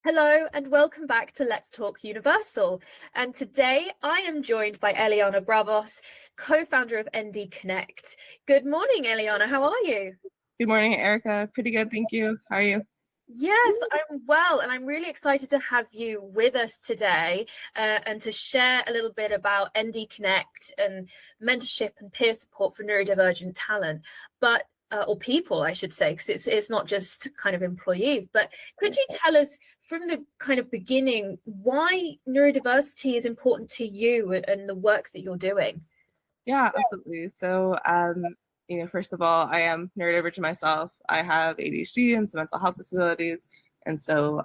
Hello and welcome back to Let's Talk Universal. And today I am joined by Eliana Bravos, co-founder of ND Connect. Good morning, Eliana. How are you? Good morning, Erica. Pretty good, thank you. How are you? Yes, I'm well, and I'm really excited to have you with us today and to share a little bit about ND Connect and mentorship and peer support for neurodivergent talent. But or people, I should say, because it's not just kind of employees. But could you tell us from the kind of beginning why neurodiversity is important to you and the work that you're doing? Yeah, absolutely. So, first of all, I am neurodivergent myself. I have ADHD and some mental health disabilities, and so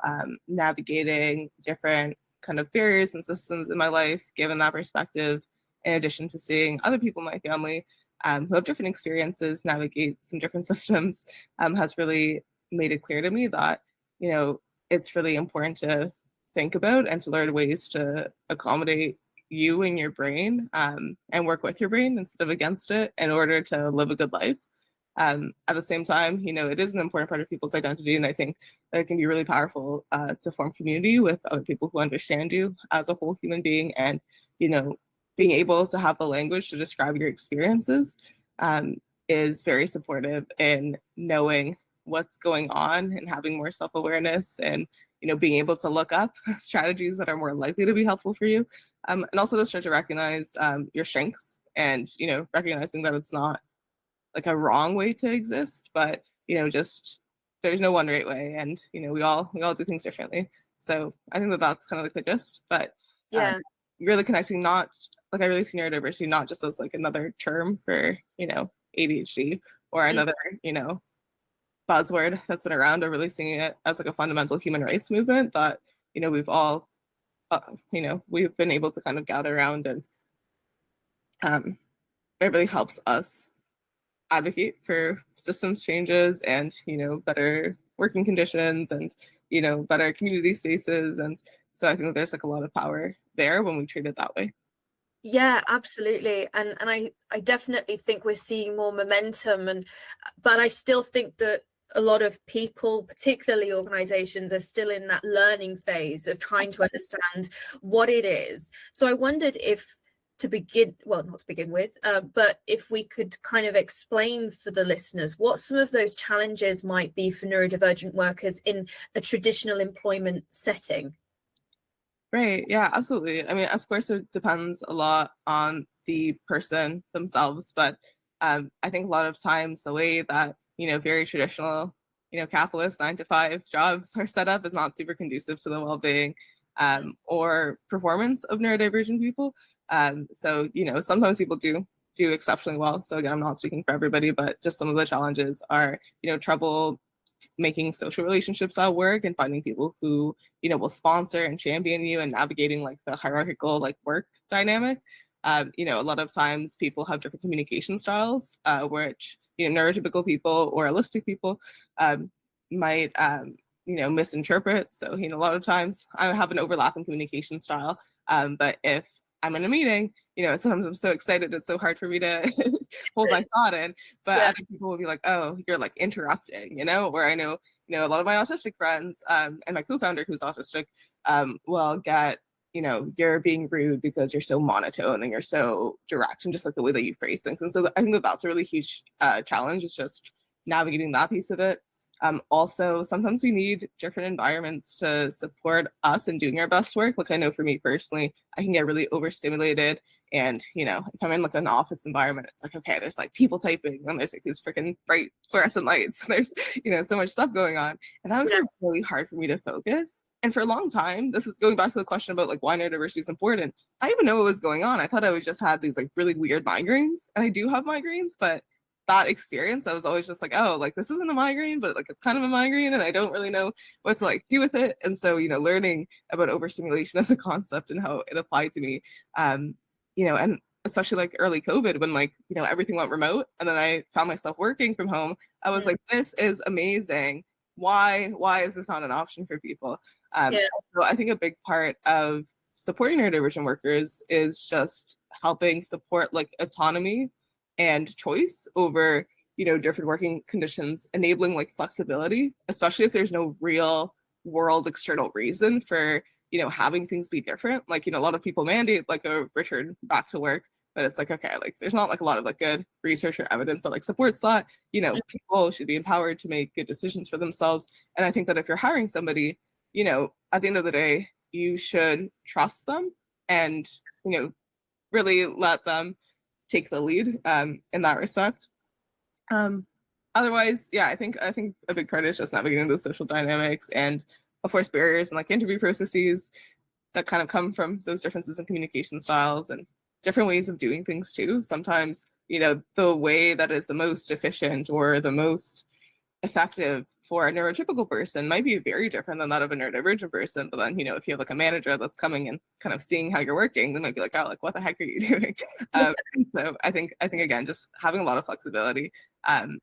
navigating different kind of barriers and systems in my life, given that perspective, in addition to seeing other people in my family who have different experiences, navigate some different systems, has really made it clear to me that it's really important to think about and to learn ways to accommodate you and your brain, and work with your brain instead of against it in order to live a good life. At the same time, it is an important part of people's identity, and I think that it can be really powerful to form community with other people who understand you as a whole human being, and being able to have the language to describe your experiences is very supportive in knowing what's going on and having more self-awareness, and being able to look up strategies that are more likely to be helpful for you, and also to start to recognize your strengths, and recognizing that it's not like a wrong way to exist, but just there's no one right way, and we all do things differently. So I think that that's kind of like the gist. But Yeah. really connecting, not like I really see neurodiversity not just as like another term for ADHD or another buzzword that's been around, or really seeing it as like a fundamental human rights movement that we've all we've been able to kind of gather around, and it really helps us advocate for systems changes and better working conditions, and better community spaces. And so I think that there's like a lot of power there when we treat it that way. Yeah, absolutely. And I definitely think we're seeing more momentum, but I still think that a lot of people, particularly organizations, are still in that learning phase of trying to understand what it is. So I wondered if to begin, well, not to begin with, but if we could kind of explain for the listeners what some of those challenges might be for neurodivergent workers in a traditional employment setting. Right. Yeah, absolutely. I mean, of course, it depends a lot on the person themselves, but I think a lot of times the way that, very traditional, capitalist 9 to 5 jobs are set up is not super conducive to the well-being or performance of neurodivergent people. So, sometimes people do exceptionally well. So again, I'm not speaking for everybody, but just some of the challenges are, trouble making social relationships at work and finding people who will sponsor and champion you, and navigating like the hierarchical like work dynamic. A lot of times people have different communication styles, which neurotypical people or holistic people might misinterpret. So a lot of times I have an overlapping communication style, but if I'm in a meeting, sometimes I'm so excited, it's so hard for me to hold my thought in. But Yeah. other people will be like, oh, you're like interrupting, where I know, a lot of my autistic friends and my co-founder who's autistic will get, you're being rude because you're so monotone and you're so direct, and just like the way that you phrase things. And so I think that that's a really huge challenge, is just navigating that piece of it. Also, sometimes we need different environments to support us in doing our best work. Like I know for me personally, I can get really overstimulated. And, if I'm in like an office environment, it's like, okay, there's like people typing, and there's like these freaking bright fluorescent lights. There's, so much stuff going on. And that was like really hard for me to focus. And for a long time, this is going back to the question about like why neurodiversity is important. I didn't even know what was going on. I thought I would just had these like really weird migraines. And I do have migraines, but that experience, I was always just like, oh, like this isn't a migraine, but like it's kind of a migraine, and I don't really know what to like do with it. And so, learning about overstimulation as a concept and how it applied to me, and especially like early COVID when like, everything went remote, and then I found myself working from home. I was like, this is amazing. Why is this not an option for people? So I think a big part of supporting neurodivergent workers is just helping support like autonomy and choice over different working conditions, enabling like flexibility, especially if there's no real world external reason for, you know, having things be different. Like, you know, a lot of people mandate like a return back to work, but it's like, okay, like there's not like a lot of like good research or evidence that like supports that. You know, people should be empowered to make good decisions for themselves. And I think that if you're hiring somebody, you know, at the end of the day, you should trust them and, you know, really let them take the lead in that respect. Um, Otherwise, yeah, I think a big part is just navigating those social dynamics and, of course, barriers and like interview processes that kind of come from those differences in communication styles and different ways of doing things too. Sometimes, you know, the way that is the most efficient or the most effective for a neurotypical person might be very different than that of a neurodivergent person. But then, you know, if you have like a manager that's coming and kind of seeing how you're working, they might be like, oh, like what the heck are you doing? So I think again, just having a lot of flexibility and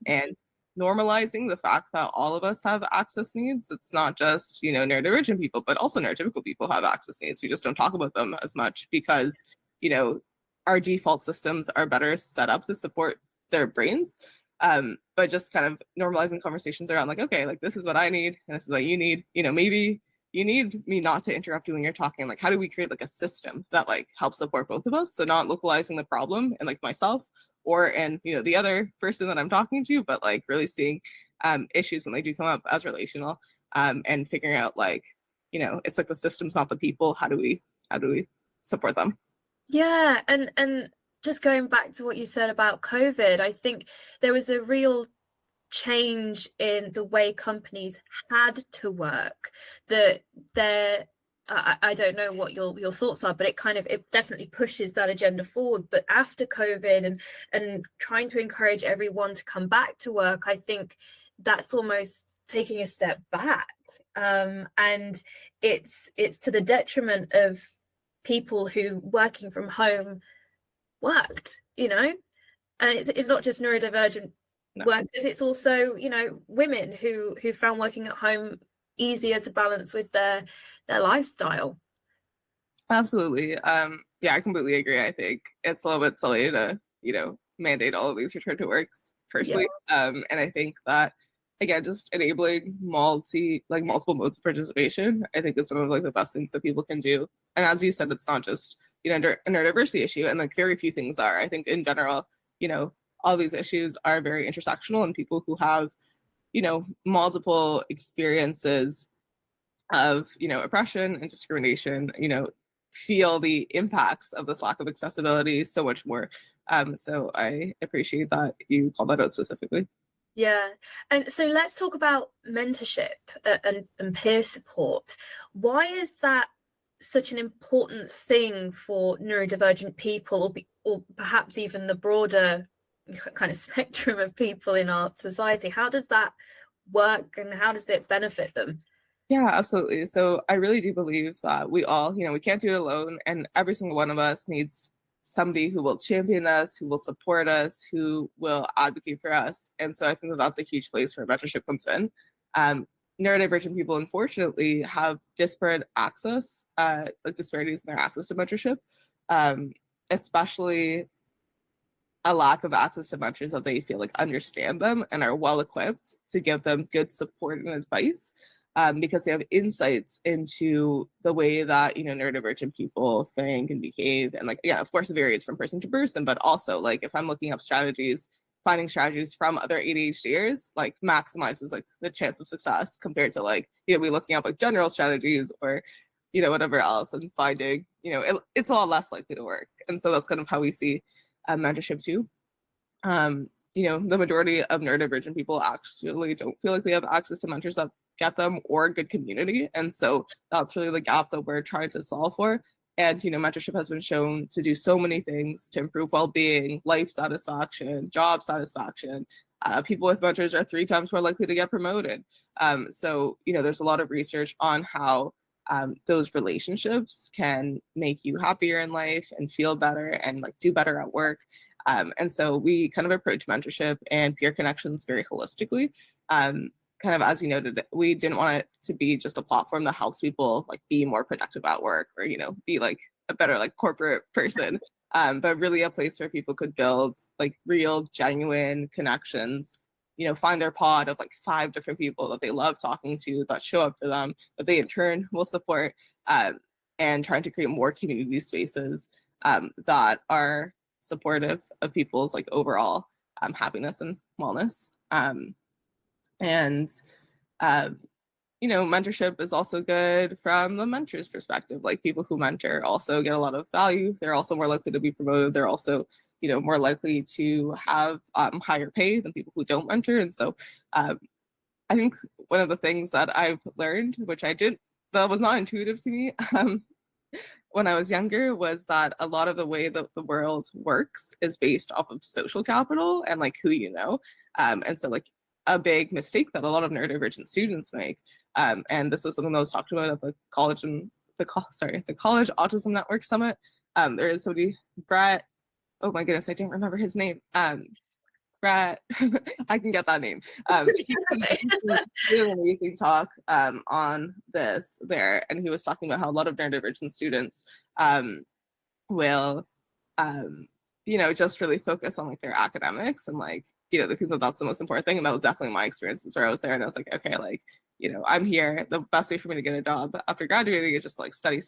normalizing the fact that all of us have access needs. It's not just, you know, neurodivergent people, but also neurotypical people have access needs. We just don't talk about them as much because, you know, our default systems are better set up to support their brains. But just kind of normalizing conversations around like, okay, like this is what I need and this is what you need. You know, maybe you need me not to interrupt you when you're talking. Like, how do we create like a system that like helps support both of us? So not localizing the problem and like myself or in, you know, the other person that I'm talking to, but like really seeing issues when they do come up as relational and figuring out like, you know, it's like the system's not the people. How do we support them? Yeah, and just going back to what you said about COVID, I think there was a real change in the way companies had to work. That I don't know what your thoughts are, but it definitely pushes that agenda forward. But after COVID and trying to encourage everyone to come back to work, I think that's almost taking a step back, and it's to the detriment of people who working from home worked, you know. And it's not just neurodivergent No. workers, it's also, you know, women who found working at home easier to balance with their lifestyle. Absolutely. Yeah, I completely agree. I think it's a little bit silly to, you know, mandate all of these return to works Yeah. firstly. And I think that again, just enabling multiple modes of participation, I think is one of like the best things that people can do. And as you said, it's not just, you know, a neurodiversity issue, and like very few things are. I think in general, you know, all these issues are very intersectional, and people who have, you know, multiple experiences of, you know, oppression and discrimination, you know, feel the impacts of this lack of accessibility so much more. So I appreciate that you called that out specifically. Yeah. And so let's talk about mentorship and peer support. Why is that such an important thing for neurodivergent people, or perhaps even the broader kind of spectrum of people in our society? How does that work and how does it benefit them? Yeah, absolutely. So I really do believe that we all, you know, we can't do it alone, and every single one of us needs somebody who will champion us, who will support us, who will advocate for us. And so I think that that's a huge place where mentorship comes in. Um, Neurodivergent people, unfortunately, have disparate access, like disparities in their access to mentorship, especially a lack of access to mentors that they feel like understand them and are well equipped to give them good support and advice, because they have insights into the way that, you know, neurodivergent people think and behave. And like, yeah, of course it varies from person to person, but also like if I'm looking up strategies, finding strategies from other ADHDers like maximizes like the chance of success compared to like, you know, we looking up like general strategies or, you know, whatever else, and finding, you know, it's a lot less likely to work. And so that's kind of how we see mentorship too. You know, the majority of neurodivergent people actually don't feel like they have access to mentors that get them or a good community. And so that's really the gap that we're trying to solve for. And, you know, mentorship has been shown to do so many things to improve well-being, life satisfaction, job satisfaction. People with mentors are 3 times more likely to get promoted. So, you know, there's a lot of research on how those relationships can make you happier in life and feel better and like do better at work. And so we kind of approach mentorship and peer connections very holistically. Kind of as you noted, we didn't want it to be just a platform that helps people like be more productive at work or, you know, be like a better like corporate person, but really a place where people could build like real, genuine connections you know, find their pod of like 5 different people that they love talking to, that show up for them, that they in turn will support, and trying to create more community spaces that are supportive of people's like overall happiness and wellness. And you know, mentorship is also good from the mentor's perspective. Like people who mentor also get a lot of value. They're also more likely to be promoted. They're also, you know, more likely to have higher pay than people who don't mentor. And so I think one of the things that I've learned, which that was not intuitive to me when I was younger, was that a lot of the way that the world works is based off of social capital and like who you know. And so like a big mistake that a lot of neurodivergent students make, and this was something that was talked about at the college and the College Autism Network Summit. There is somebody, Brett, oh my goodness, I don't remember his name. Brett, I can get that name. He did an amazing talk on this there, and he was talking about how a lot of neurodivergent students will, you know, just really focus on like their academics and like, you know, they think that that's the most important thing. And that was definitely my experiences where I was there and I was like, okay, like, you know, I'm here. The best way for me to get a job after graduating is just like study,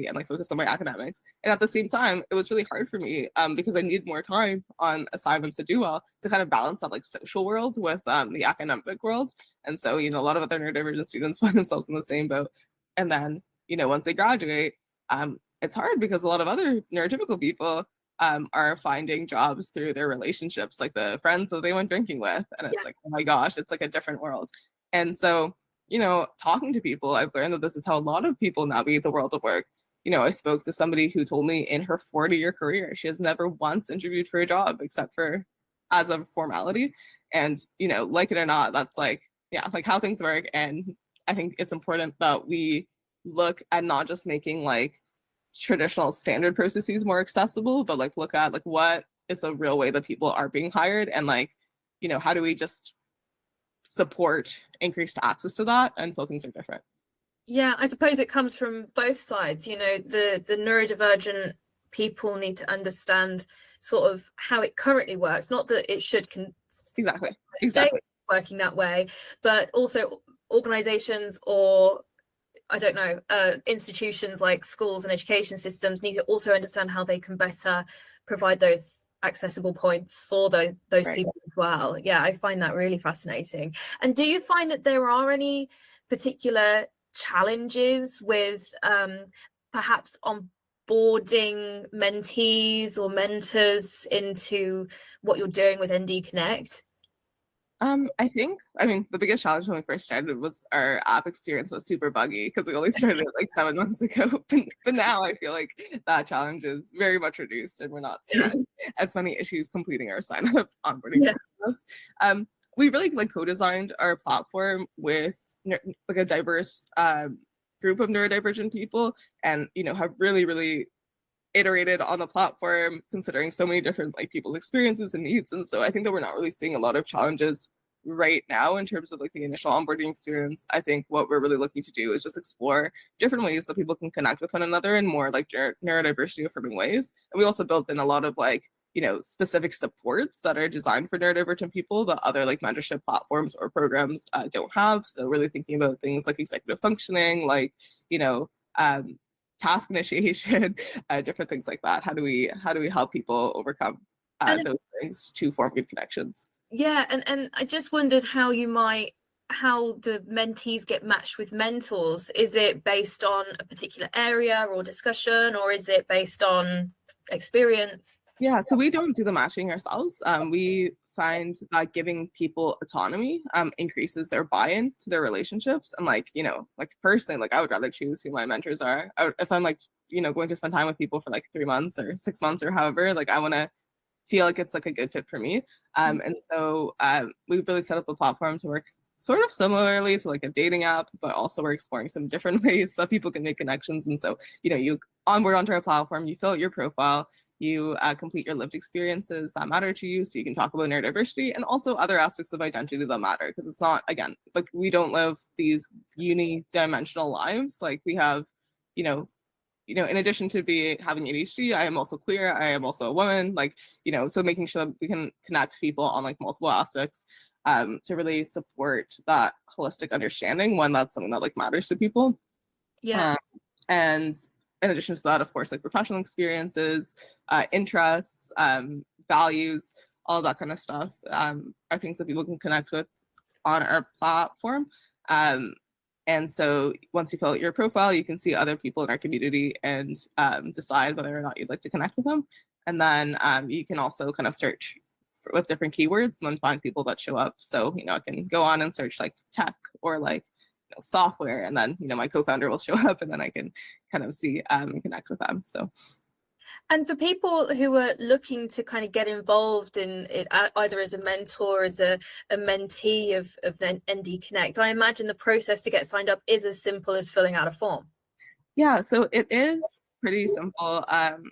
and like focus on my academics. And at the same time, it was really hard for me because I needed more time on assignments to do well to kind of balance that like social world with the academic world. And so, you know, a lot of other neurodivergent students find themselves in the same boat. And then, you know, once they graduate, it's hard because a lot of other neurotypical people are finding jobs through their relationships, like the friends that they went drinking with. And it's like, oh my gosh, it's like a different world. And so, you know, talking to people, I've learned that this is how a lot of people navigate the world of work. You know, I spoke to somebody who told me in her 40-year career, she has never once interviewed for a job except for as a formality. And, you know, like it or not, that's like, yeah, like how things work. And I think it's important that we look at not just making like traditional standard processes more accessible, but like look at like what is the real way that people are being hired, and like, you know, how do we just support increased access to that until things are different. Yeah, I suppose it comes from both sides. You know, the neurodivergent people need to understand sort of how it currently works, not that it should exactly stay working that way, but also organizations or I don't know, institutions like schools and education systems need to also understand how they can better provide those accessible points for those right. people as well. Yeah, I find that really fascinating. And do you find that there are any particular challenges with perhaps onboarding mentees or mentors into what you're doing with ND Connect? I mean, the biggest challenge when we first started was our app experience was super buggy because we only started like 7 months ago. But now I feel like that challenge is very much reduced and we're not seeing as many issues completing our sign up onboarding process. We really like co-designed our platform with like a diverse group of neurodivergent people, and you know, have really iterated on the platform considering so many different like people's experiences and needs. And so I think that we're not really seeing a lot of challenges right now in terms of like the initial onboarding experience. I think what we're really looking to do is just explore different ways that people can connect with one another in more like neurodiversity affirming ways. And we also built in a lot of like, you know, specific supports that are designed for neurodivergent people that other like mentorship platforms or programs don't have. So really thinking about things like executive functioning, like, you know, task initiation, different things like that. How do we help people overcome those things to form good connections? Yeah, and I just wondered how the mentees get matched with mentors. Is it based on a particular area or discussion, or is it based on experience? Yeah, so we don't do the matching ourselves. We find that giving people autonomy increases their buy-in to their relationships. And like, you know, like personally, like I would rather choose who my mentors are. If I'm like, you know, going to spend time with people for like 3 months or 6 months or however, like I want to feel like it's like a good fit for me. And so we've really set up the platform to work sort of similarly to like a dating app, but also we're exploring some different ways that people can make connections. And so, you know, you onboard onto our platform, you fill out your profile, you complete your lived experiences that matter to you, so you can talk about neurodiversity and also other aspects of identity that matter, because it's not, again, like we don't live these unidimensional lives. Like we have, you know, in addition to having ADHD, I am also queer, I am also a woman, like, you know, so making sure that we can connect people on like multiple aspects to really support that holistic understanding when that's something that like matters to people. Yeah. And in addition to that, of course, like professional experiences, interests, values, all that kind of stuff are things that people can connect with on our platform. And so once you fill out your profile, you can see other people in our community and decide whether or not you'd like to connect with them. And then you can also kind of search with different keywords and then find people that show up. So, I can go on and search like tech or like software, and then my co-founder will show up, and then I can kind of see and connect with them. So. And for people who are looking to kind of get involved in it, either as a mentor or as a mentee of ND Connect, I imagine the process to get signed up is as simple as filling out a form. Yeah, so it is pretty simple.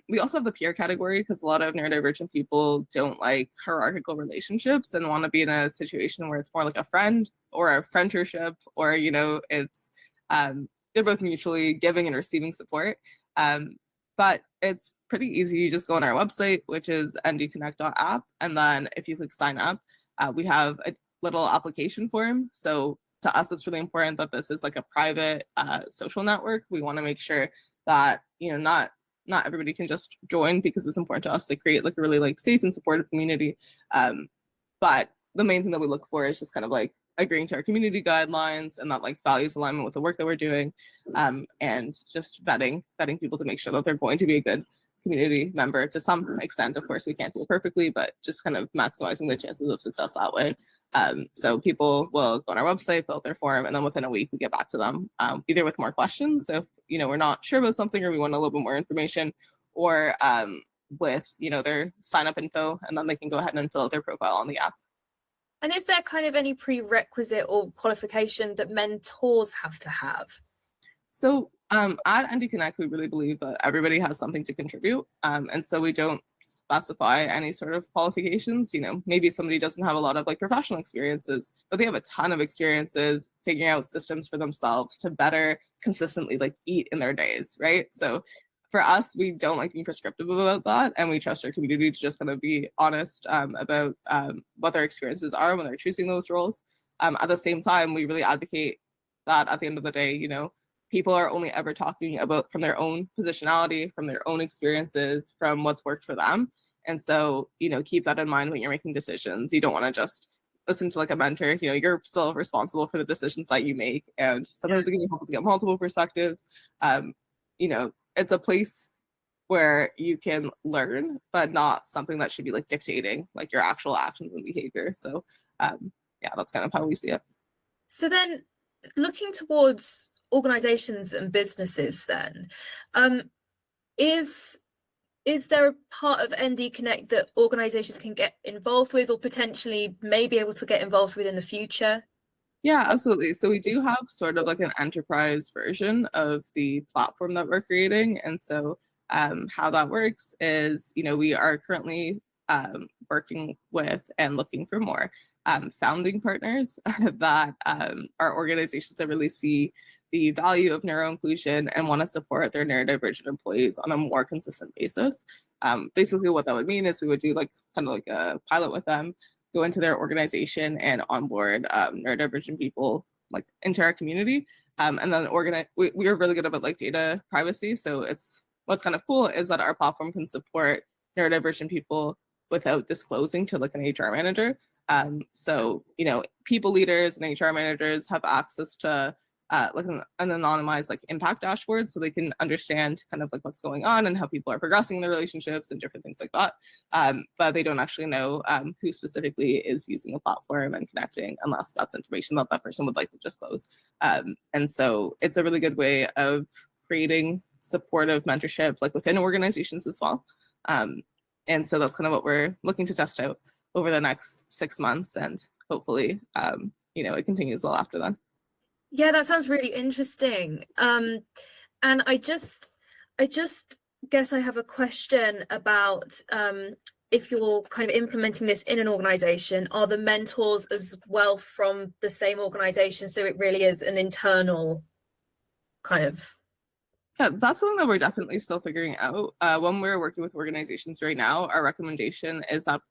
We also have the peer category because a lot of neurodivergent people don't like hierarchical relationships and want to be in a situation where it's more like a friend or a friendship, or it's they're both mutually giving and receiving support. But it's pretty easy. You just go on our website, which is ndconnect.app, and then if you click sign up, we have a little application form. So to us, it's really important that this is like a private social network. We want to make sure that not everybody can just join, because it's important to us to create like a really like safe and supportive community. But the main thing that we look for is just kind of like agreeing to our community guidelines and that like values alignment with the work that we're doing, and just vetting people to make sure that they're going to be a good community member to some extent. Of course, we can't do it perfectly, but just kind of maximizing the chances of success that way. So people will go on our website, fill out their form, and then within a week we get back to them, either with more questions, so if we're not sure about something or we want a little bit more information, or with their sign up info, and then they can go ahead and fill out their profile on the app. And is there kind of any prerequisite or qualification that mentors have to have? So at ND Connect, we really believe that everybody has something to contribute. And so we don't specify any sort of qualifications. Maybe somebody doesn't have a lot of like professional experiences, but they have a ton of experiences figuring out systems for themselves to better consistently like eat in their days, right? So for us, we don't like being prescriptive about that, and we trust our community to just kind of be honest about what their experiences are when they're choosing those roles. At the same time, we really advocate that at the end of the day, people are only ever talking about from their own positionality, from their own experiences, from what's worked for them. And so, keep that in mind when you're making decisions. You don't want to just listen to like a mentor. You're still responsible for the decisions that you make, and sometimes it can be helpful to get multiple perspectives. It's a place where you can learn, but not something that should be like dictating like your actual actions and behavior. So yeah, that's kind of how we see it. So then, looking towards organizations and businesses, then is there a part of ND Connect that organizations can get involved with, or potentially may be able to get involved with in the future? Yeah, absolutely. So we do have sort of like an enterprise version of the platform that we're creating. And so how that works is, we are currently working with and looking for more founding partners that are organizations that really see the value of neuroinclusion and want to support their neurodivergent employees on a more consistent basis. Basically what that would mean is we would do like kind of like a pilot with them, go into their organization and onboard neurodivergent people like into our community, and then we are really good about like data privacy. So what's kind of cool is that our platform can support neurodivergent people without disclosing to like an HR manager. So people leaders and HR managers have access to like an anonymized like impact dashboard, so they can understand kind of like what's going on and how people are progressing in their relationships and different things like that. But they don't actually know who specifically is using the platform and connecting, unless that's information that that person would like to disclose. And so it's a really good way of creating supportive mentorship like within organizations as well. And so that's kind of what we're looking to test out over the next 6 months, and hopefully it continues well after then. Yeah, that sounds really interesting. And I just guess I have a question about if you're kind of implementing this in an organization, are the mentors as well from the same organization? So it really is an internal kind of. Yeah, that's something that we're definitely still figuring out. When we're working with organizations right now, our recommendation is that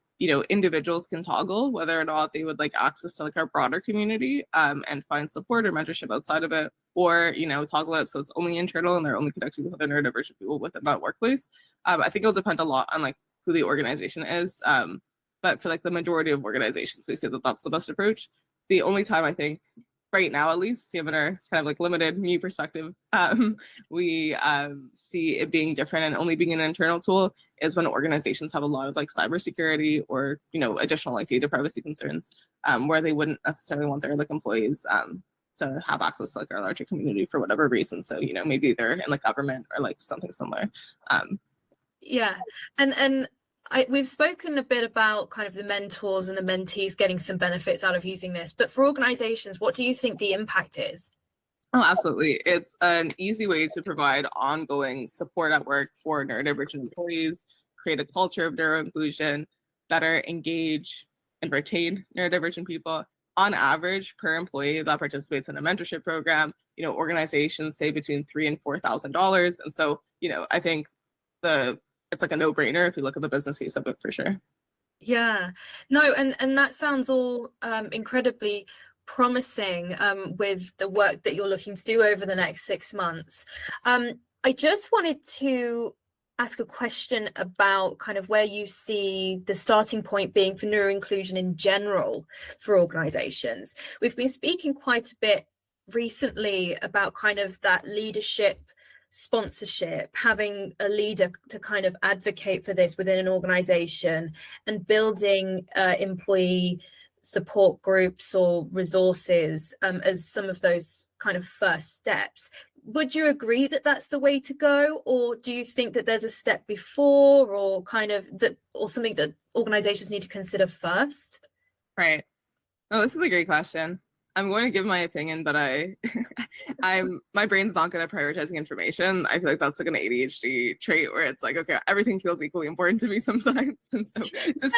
individuals can toggle whether or not they would like access to like our broader community and find support or mentorship outside of it, or toggle it so it's only internal and they're only connected with other neurodivergent people within that workplace. I think it'll depend a lot on like who the organization is, but for like the majority of organizations we say that that's the best approach. The only time I think right now, at least given our kind of like limited new perspective, we see it being different and only being an internal tool is when organizations have a lot of like cybersecurity or additional like data privacy concerns, where they wouldn't necessarily want their like employees to have access to like our larger community for whatever reason. So maybe they're in like government or like something similar. Yeah, and we've spoken a bit about kind of the mentors and the mentees getting some benefits out of using this, but for organizations, what do you think the impact is? Oh, absolutely. It's an easy way to provide ongoing support at work for neurodivergent employees, create a culture of neuroinclusion, better engage and retain neurodivergent people. On average, per employee that participates in a mentorship program, organizations save between $3,000 and $4,000. And so, I think it's like a no-brainer if you look at the business case of it, for sure. Yeah, no, and that sounds all incredibly promising with the work that you're looking to do over the next 6 months. I just wanted to ask a question about kind of where you see the starting point being for neuroinclusion in general for organizations. We've been speaking quite a bit recently about kind of that leadership, sponsorship, having a leader to kind of advocate for this within an organization, and building employee support groups or resources as some of those kind of first steps. Would you agree that that's the way to go, or do you think that there's a step before, or kind of that, or something that organizations need to consider first? Right. Oh, this is a great question. I'm going to give my opinion, but my brain's not good at prioritizing information. I feel like that's like an ADHD trait where it's like, okay, everything feels equally important to me sometimes. And so just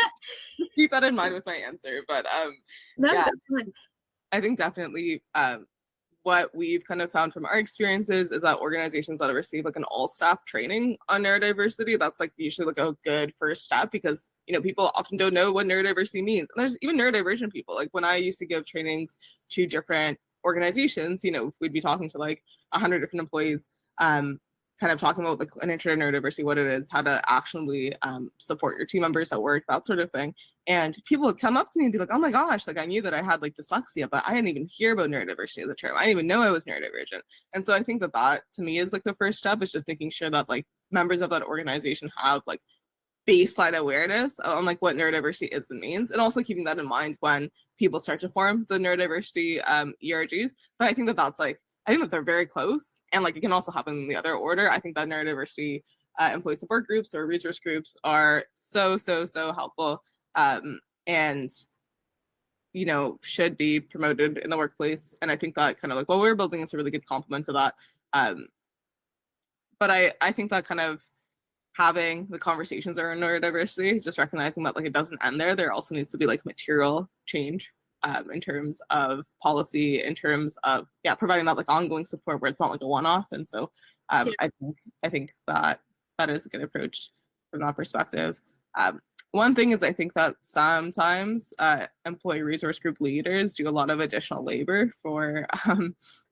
keep that in mind with my answer. But No, yeah, that's fine. I think definitely what we've kind of found from our experiences is that organizations that receive like an all staff training on neurodiversity, that's like usually like a good first step, because people often don't know what neurodiversity means. And there's even neurodivergent people. Like when I used to give trainings to different organizations, we'd be talking to like 100 different employees, kind of talking about like an intro to neurodiversity, what it is, how to actionably support your team members at work, that sort of thing. And people would come up to me and be like, oh my gosh, like I knew that I had like dyslexia, but I didn't even hear about neurodiversity as a term. I didn't even know I was neurodivergent. And so I think that to me is like the first step, is just making sure that like members of that organization have like baseline awareness on like what neurodiversity is and means, and also keeping that in mind when people start to form the neurodiversity ERGs. But I think that's like, I think that they're very close, and like it can also happen in the other order. I think that neurodiversity employee support groups or resource groups are so helpful, and should be promoted in the workplace. And I think that kind of like what we're building is a really good complement to that. But I think that kind of having the conversations around neurodiversity, just recognizing that like it doesn't end there. There also needs to be like material change in terms of policy, in terms of providing that like ongoing support where it's not like a one-off. And so I think that is a good approach from that perspective. One thing is I think that sometimes employee resource group leaders do a lot of additional labor for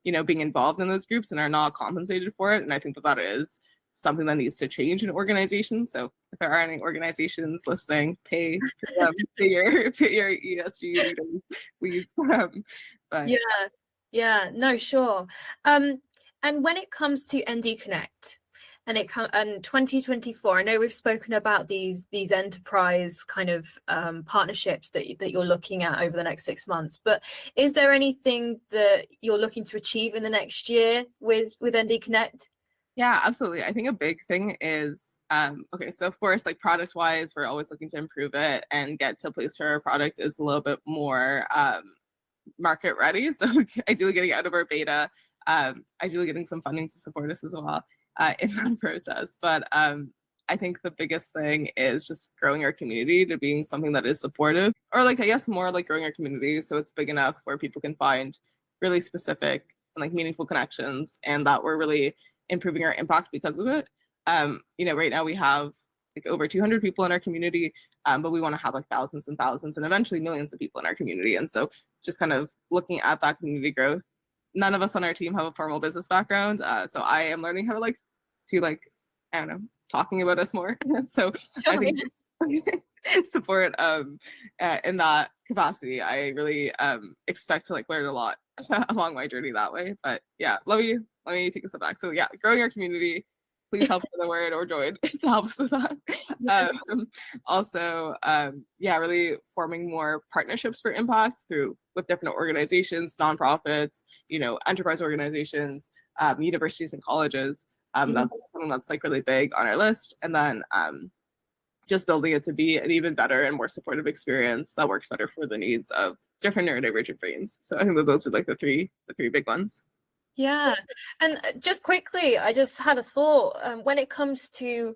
being involved in those groups and are not compensated for it. And I think that is something that needs to change in organizations. So if there are any organizations listening, pay your ESG leaders, please. But no, sure. And when it comes to ND Connect and 2024, I know we've spoken about these enterprise kind of partnerships that you're looking at over the next 6 months, but is there anything that you're looking to achieve in the next year with ND Connect? Yeah, absolutely. I think a big thing is, so of course, like product wise, we're always looking to improve it and get to a place where our product is a little bit more market ready. So ideally getting out of our beta, ideally getting some funding to support us as well in that process. But I think the biggest thing is just growing our community to being something that is supportive, or like, I guess more like growing our community so it's big enough where people can find really specific and like meaningful connections, and that we're really improving our impact because of it. Right now we have like over 200 people in our community, but we want to have like thousands and thousands and eventually millions of people in our community. And so just kind of looking at that community growth. None of us on our team have a formal business background, so I am learning how to I don't know, talking about us more. So I think support in that capacity. I really expect to like learn a lot along my journey that way. But yeah, let me take a step back. So yeah, growing our community. Please help with the word or join to help us with that. Also, yeah, really forming more partnerships for impact with different organizations, nonprofits, enterprise organizations, universities and colleges. That's something that's like really big on our list. And then just building it to be an even better and more supportive experience that works better for the needs of different neurodivergent brains. So I think that those are like the three big ones. Yeah. And just quickly, I just had a thought when it comes to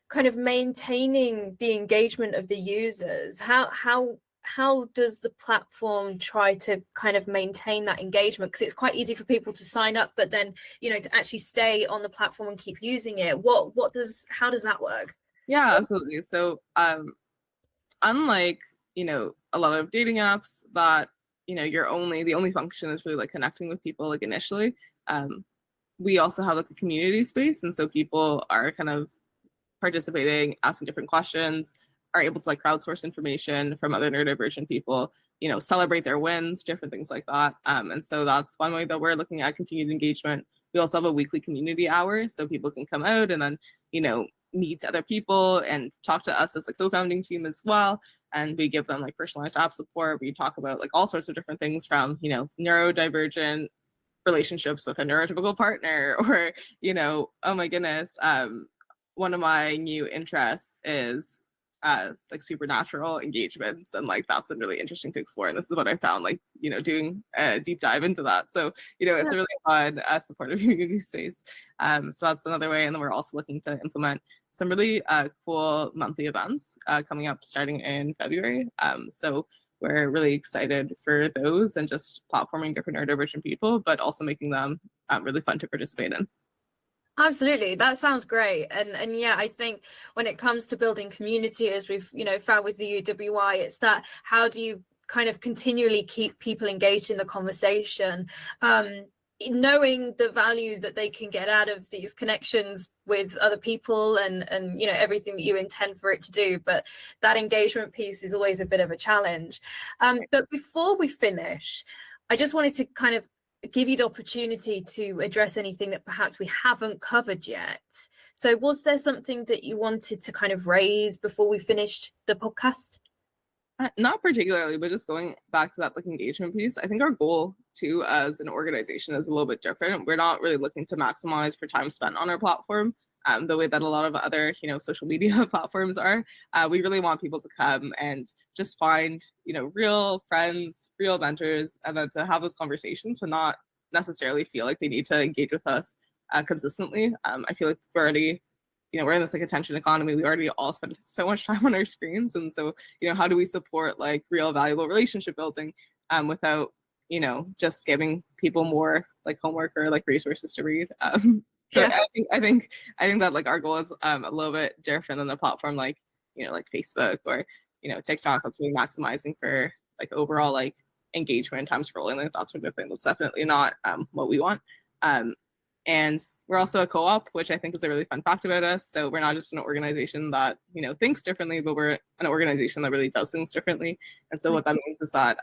kind of maintaining the engagement of the users, how does the platform try to kind of maintain that engagement? Because it's quite easy for people to sign up, but then, to actually stay on the platform and keep using it. How does that work? Yeah, absolutely. So unlike, a lot of dating apps that, the only function is really like connecting with people like initially. We also have like a community space. And so people are kind of participating, asking different questions, are able to like crowdsource information from other neurodivergent people, celebrate their wins, different things like that. And so that's one way that we're looking at continued engagement. We also have a weekly community hour, so people can come out and then, meet other people and talk to us as a co-founding team as well. And we give them like personalized app support. We talk about like all sorts of different things from, neurodivergent relationships with a neurotypical partner or, oh my goodness, one of my new interests is like supernatural engagements, and like that's been really interesting to explore. And this is what I found like doing a deep dive into that. So it's a really fun supportive community space. So that's another way. And then we're also looking to implement some really cool monthly events coming up starting in February. So we're really excited for those and just platforming different neurodivergent people, but also making them really fun to participate in. Absolutely, that sounds great. And yeah, I think when it comes to building community, as we've found with the UWI, it's that how do you kind of continually keep people engaged in the conversation, knowing the value that they can get out of these connections with other people and everything that you intend for it to do. But that engagement piece is always a bit of a challenge. But before we finish, I just wanted to kind of give you the opportunity to address anything that perhaps we haven't covered yet. So was there something that you wanted to kind of raise before we finished the podcast? Not particularly, but just going back to that like engagement piece, I think our goal too as an organization is a little bit different. We're not really looking to maximize for time spent on our platform the way that a lot of other social media platforms are. We really want people to come and just find real friends, real mentors, and then to have those conversations, but not necessarily feel like they need to engage with us consistently. I feel like we're already we're in this like attention economy. We already all spend so much time on our screens. And so, how do we support like real valuable relationship building without, just giving people more like homework or like resources to read? So yeah. I think that like our goal is a little bit different than the platform like, like Facebook or, TikTok that's really maximizing for like overall like engagement, time scrolling, like that sort of thing. That's definitely not what we want. And we're also a co-op, which I think is a really fun fact about us. So we're not just an organization that, thinks differently, but we're an organization that really does things differently. And so what that means is that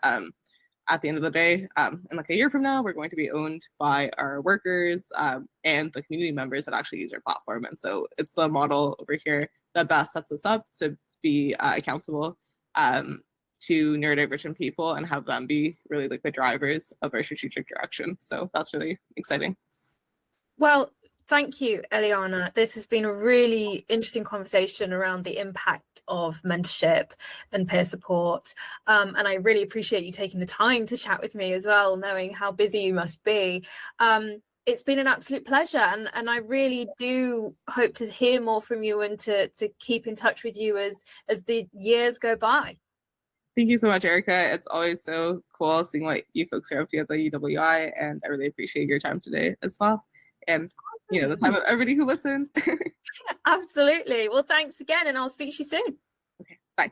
at the end of the day, in like a year from now, we're going to be owned by our workers and the community members that actually use our platform. And so it's the model over here that best sets us up to be accountable to neurodivergent people and have them be really like the drivers of our strategic direction. So that's really exciting. Well, thank you, Eliana. This has been a really interesting conversation around the impact of mentorship and peer support. And I really appreciate you taking the time to chat with me as well, knowing how busy you must be. It's been an absolute pleasure. And I really do hope to hear more from you and to keep in touch with you as the years go by. Thank you so much, Erica. It's always so cool seeing what you folks are up to at the UWI. And I really appreciate your time today as well. And you know, the time of everybody who listened. Absolutely. Well, thanks again, and I'll speak to you soon. Okay, bye.